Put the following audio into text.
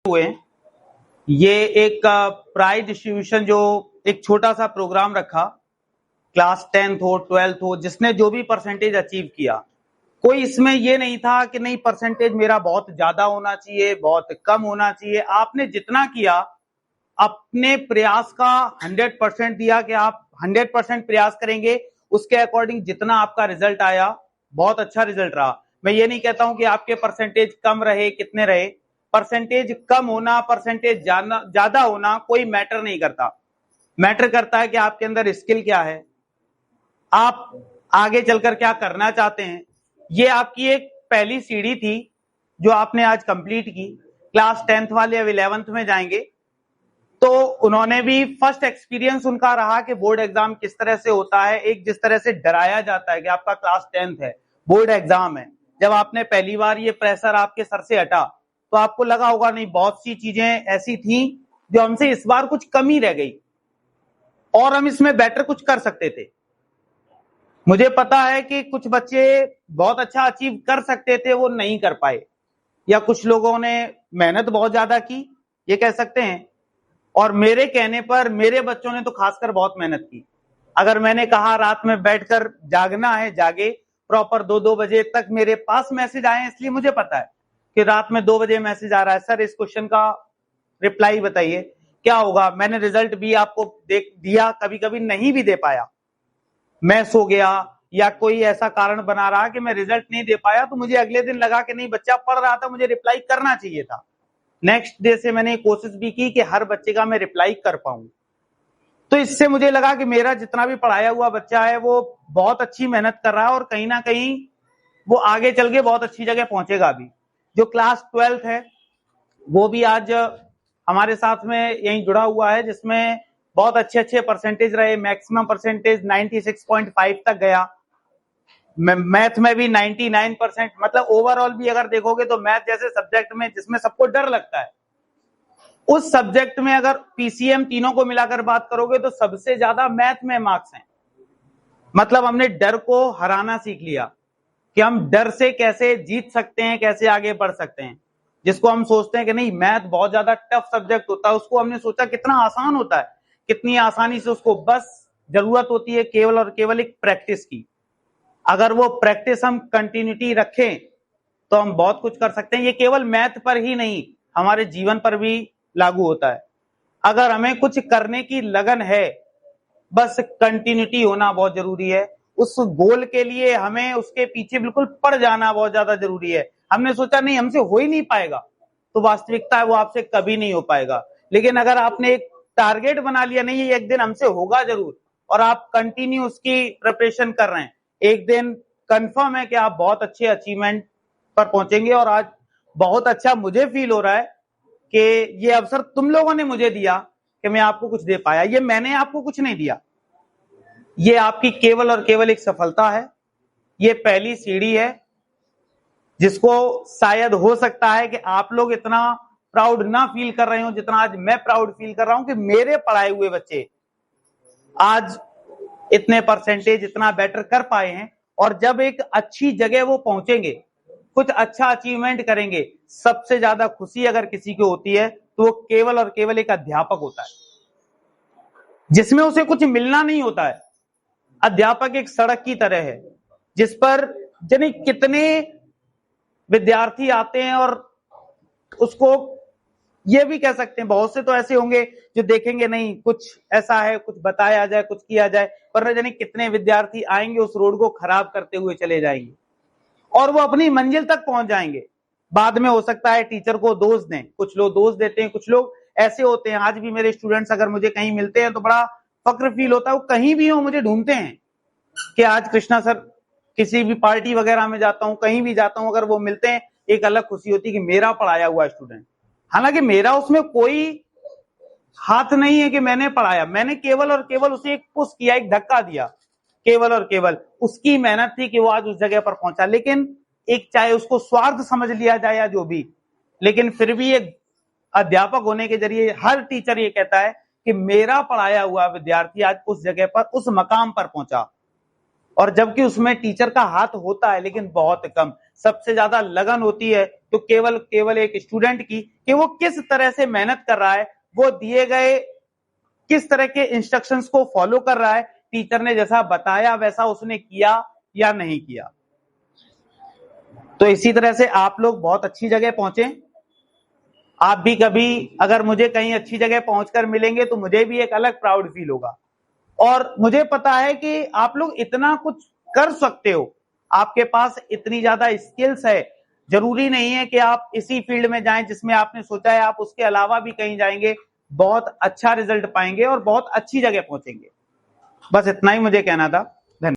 हुए हैं। ये एक प्राइज डिस्ट्रीब्यूशन जो एक छोटा सा प्रोग्राम रखा, क्लास 10th हो 12th हो, जिसने जो भी परसेंटेज अचीव किया, कोई इसमें ये नहीं था कि नहीं परसेंटेज मेरा बहुत ज्यादा होना चाहिए, बहुत कम होना चाहिए। आपने जितना किया अपने प्रयास का 100% दिया कि आप 100% प्रयास करेंगे, उसके अकॉर्डिंग जितना आपका रिजल्ट आया बहुत अच्छा रिजल्ट रहा। मैं ये नहीं कहता हूं कि आपके परसेंटेज कम रहे, कितने रहे, परसेंटेज कम होना परसेंटेज ज्यादा होना कोई मैटर नहीं करता। मैटर करता है कि आपके अंदर स्किल क्या है, आप आगे चलकर क्या करना चाहते हैं। ये आपकी एक पहली सीढ़ी थी जो आपने आज कंप्लीट की। क्लास 10th वाले अब 11th में जाएंगे तो उन्होंने भी फर्स्ट एक्सपीरियंस उनका रहा कि बोर्ड एग्जाम किस तरह से होता है। एक जिस तरह से डराया जाता है कि आपका क्लास 10th है, बोर्ड एग्जाम है, जब आपने पहली बार ये प्रेशर आपके सर से हटा तो आपको लगा होगा नहीं बहुत सी चीजें ऐसी थी जो हमसे इस बार कुछ कमी रह गई और हम इसमें बेटर कुछ कर सकते थे। मुझे पता है कि कुछ बच्चे बहुत अच्छा अचीव कर सकते थे, वो नहीं कर पाए, या कुछ लोगों ने मेहनत बहुत ज्यादा की, ये कह सकते हैं। और मेरे कहने पर मेरे बच्चों ने तो खासकर बहुत मेहनत की। अगर मैंने कहा रात में बैठकर जागना है, जागे प्रॉपर 2-2 बजे तक। मेरे पास मैसेज आए, इसलिए मुझे पता है कि रात में 2 बजे मैसेज आ रहा है, सर इस क्वेश्चन का रिप्लाई बताइए क्या होगा। मैंने रिजल्ट भी आपको देख दिया, कभी कभी नहीं भी दे पाया, मैं सो गया या कोई ऐसा कारण बना रहा कि मैं रिजल्ट नहीं दे पाया, तो मुझे अगले दिन लगा कि नहीं बच्चा पढ़ रहा था, मुझे रिप्लाई करना चाहिए था। नेक्स्ट डे से मैंने कोशिश भी की कि हर बच्चे का मैं रिप्लाई कर पाऊं। तो इससे मुझे लगा कि मेरा जितना भी पढ़ाया हुआ बच्चा है वो बहुत अच्छी मेहनत कर रहा है और कहीं ना कहीं वो आगे चल के बहुत अच्छी जगह पहुंचेगा भी। जो क्लास 12th है वो भी आज हमारे साथ में यहीं जुड़ा हुआ है, जिसमें बहुत अच्छे अच्छे परसेंटेज रहे। मैक्सिमम परसेंटेज 96.5 तक गया, मैथ में भी 99%। मतलब ओवरऑल भी अगर देखोगे तो मैथ जैसे सब्जेक्ट में जिसमें सबको डर लगता है, उस सब्जेक्ट में अगर पीसीएम तीनों को मिलाकर बात करोगे तो सबसे ज्यादा मैथ में मार्क्स हैं। मतलब हमने डर को हराना सीख लिया कि हम डर से कैसे जीत सकते हैं, कैसे आगे बढ़ सकते हैं। जिसको हम सोचते हैं कि नहीं मैथ बहुत ज्यादा टफ सब्जेक्ट होता है, उसको हमने सोचा कितना आसान होता है, कितनी आसानी से उसको बस जरूरत होती है केवल और केवल एक प्रैक्टिस की। अगर वो प्रैक्टिस हम कंटिन्यूटी रखें तो हम बहुत कुछ कर सकते हैं। ये केवल मैथ पर ही नहीं, हमारे जीवन पर भी लागू होता है। अगर हमें कुछ करने की लगन है, बस कंटिन्यूटी होना बहुत जरूरी है। उस गोल के लिए हमें उसके पीछे बिल्कुल पड़ जाना बहुत ज्यादा जरूरी है। हमने सोचा नहीं हमसे हो ही नहीं पाएगा, तो वास्तविकता है वो आपसे कभी नहीं हो पाएगा। लेकिन अगर आपने एक टारगेट बना लिया, नहीं ये एक दिन हमसे होगा जरूर, और आप कंटिन्यू उसकी प्रिपरेशन कर रहे हैं, एक दिन कंफर्म है कि आप बहुत अच्छे अचीवमेंट पर पहुंचेंगे। और आज बहुत अच्छा मुझे फील हो रहा है कि ये अवसर तुम लोगों ने मुझे दिया कि मैं आपको कुछ दे पाया। ये मैंने आपको कुछ नहीं दिया, ये आपकी केवल और केवल एक सफलता है। ये पहली सीढ़ी है जिसको शायद हो सकता है कि आप लोग इतना प्राउड ना फील कर रहे हो जितना आज मैं प्राउड फील कर रहा हूं कि मेरे पढ़ाए हुए बच्चे आज इतने परसेंटेज इतना बेटर कर पाए हैं। और जब एक अच्छी जगह वो पहुंचेंगे, कुछ अच्छा अचीवमेंट करेंगे, सबसे ज्यादा खुशी अगर किसी को होती है तो वो केवल और केवल एक अध्यापक होता है, जिसमें उसे कुछ मिलना नहीं होता है। अध्यापक एक सड़क की तरह है जिस पर जाने कितने विद्यार्थी आते हैं और उसको ये भी कह सकते हैं, बहुत से तो ऐसे होंगे जो देखेंगे नहीं कुछ ऐसा है, कुछ बताया जाए, कुछ किया जाए, पर न जाने कितने विद्यार्थी आएंगे उस रोड को खराब करते हुए चले जाएंगे और वो अपनी मंजिल तक पहुंच जाएंगे। बाद में हो सकता है टीचर को दोष दें, कुछ लोग दोष देते हैं, कुछ लोग ऐसे होते हैं। आज भी मेरे स्टूडेंट्स अगर मुझे कहीं मिलते हैं तो बड़ा फक्र फील होता है, वो कहीं भी हो मुझे ढूंढते हैं कि आज कृष्णा सर, किसी भी पार्टी वगैरह में जाता हूं, कहीं भी जाता हूं, अगर वो मिलते हैं एक अलग खुशी होती है कि मेरा पढ़ाया हुआ स्टूडेंट। हालांकि मेरा उसमें कोई हाथ नहीं है कि मैंने पढ़ाया, मैंने केवल और केवल उसे एक पुश किया, एक धक्का दिया, केवल और केवल उसकी मेहनत थी कि वो आज उस जगह पर पहुंचा। लेकिन एक चाहे उसको स्वार्थ समझ लिया जाए या जो भी, लेकिन फिर भी एक अध्यापक होने के जरिए हर टीचर ये कहता है कि मेरा पढ़ाया हुआ विद्यार्थी आज उस जगह पर, उस मकाम पर पहुंचा। और जबकि उसमें टीचर का हाथ होता है लेकिन बहुत कम। सबसे ज्यादा लगन होती है तो केवल एक स्टूडेंट की, कि वो किस तरह से मेहनत कर रहा है, वो दिए गए किस तरह के इंस्ट्रक्शंस को फॉलो कर रहा है, टीचर ने जैसा बताया वैसा उसने किया या नहीं किया। तो इसी तरह से आप लोग बहुत अच्छी जगह पहुंचे। आप भी कभी अगर मुझे कहीं अच्छी जगह पहुंचकर मिलेंगे तो मुझे भी एक अलग प्राउड फील होगा। और मुझे पता है कि आप लोग इतना कुछ कर सकते हो, आपके पास इतनी ज्यादा स्किल्स है। जरूरी नहीं है कि आप इसी फील्ड में जाएं जिसमें आपने सोचा है, आप उसके अलावा भी कहीं जाएंगे, बहुत अच्छा रिजल्ट पाएंगे और बहुत अच्छी जगह पहुंचेंगे। बस इतना ही मुझे कहना था।